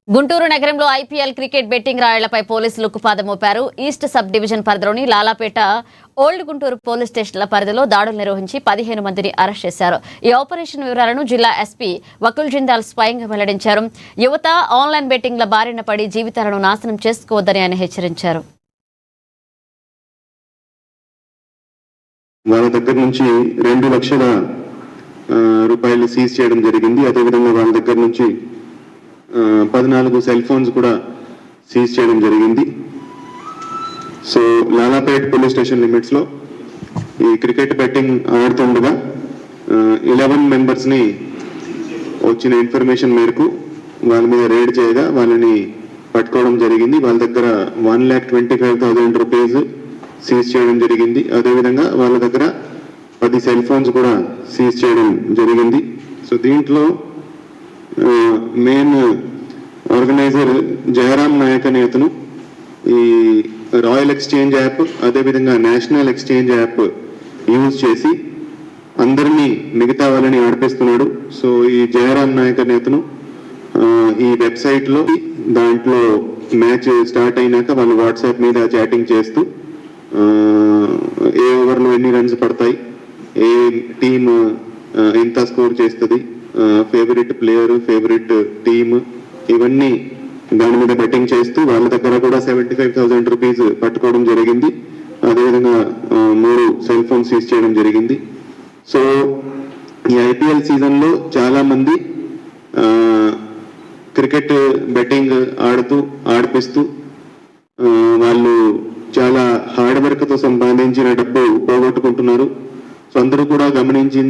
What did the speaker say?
గుంటూరు నగరంలో IPL cricket betting రాయళ్లపై పోలీసులు ఉక్కుపాదం మోపారు. ఈస్ట్ సబ్ డివిజన్ పరిధిలోని లాలాపేట, ఓల్డ్ గుంటూరు పోలీస్ స్టేషన్ల పరిధిలో దాడులు నిర్వహించి 15 మందిని అరెస్ట్ చేశారు. ఈ ఆపరేషన్ వివరాలను జిల్లా ఎస్పీ వకుల్ జిందాల్ స్వయంగా వెల్లడించారు. యువత ఆన్లైన్ బెట్టింగ్ల బారిన పడి జీవితాలను నాశనం చేసుకోవద్దని ఆయన హెచ్చరించారు. వాళ్ళ దగ్గర నుంచి 2 లక్షల రూపాయలు సీజ్ చేయడం జరిగింది. అదేవిధంగా వాళ్ళ దగ్గర నుంచి 14 సెల్ ఫోన్స్ కూడా సీజ్ చేయడం జరిగింది. సో లాలాపేట్ పోలీస్ స్టేషన్ లిమిట్స్లో ఈ క్రికెట్ బెట్టింగ్ ఆడుతుండగా 11 మెంబర్స్ని వచ్చిన ఇన్ఫర్మేషన్ మేరకు వాళ్ళ మీద రేడ్ చేయగా వాళ్ళని పట్టుకోవడం జరిగింది. వాళ్ళ దగ్గర 1,25,000 రూపీస్ సీజ్ చేయడం జరిగింది. అదేవిధంగా వాళ్ళ దగ్గర 10 సెల్ ఫోన్స్ కూడా సీజ్ చేయడం జరిగింది. సో దీంట్లో మెయిన్ ఆర్గనైజర్ జయరాం నాయక్ అనే అతను ఈ రాయల్ ఎక్స్చేంజ్ యాప్, అదేవిధంగా నేషనల్ ఎక్స్చేంజ్ యాప్ యూజ్ చేసి అందరినీ మిగతా వాళ్ళని ఆడిపిస్తున్నాడు. సో ఈ జయరాం నాయక్ అనే అతను ఈ వెబ్సైట్లో దాంట్లో మ్యాచ్ స్టార్ట్ అయినాక వాళ్ళు వాట్సాప్ మీద చాటింగ్ చేస్తూ ఏ ఓవర్లో ఎన్ని రన్స్ పడతాయి, ఏ టీమ్ ఎంత స్కోర్ చేస్తుంది, ఫేవరెట్ ప్లేయర్, ఫేవరెట్ టీమ్, ఇవన్నీ దాని మీద బెట్టింగ్ చేస్తూ వాళ్ళ దగ్గర కూడా 75,000 రూపీస్ పట్టుకోవడం జరిగింది. అదేవిధంగా 3 సెల్ ఫోన్ సీజ్ చేయడం జరిగింది. సో ఈ ఐపీఎల్ సీజన్లో చాలా మంది క్రికెట్ బెట్టింగ్ ఆడిపిస్తూ వాళ్ళు చాలా హార్డ్ వర్క్తో సంపాదించిన డబ్బు పోగొట్టుకుంటున్నారు. సో అందరూ కూడా గమనించి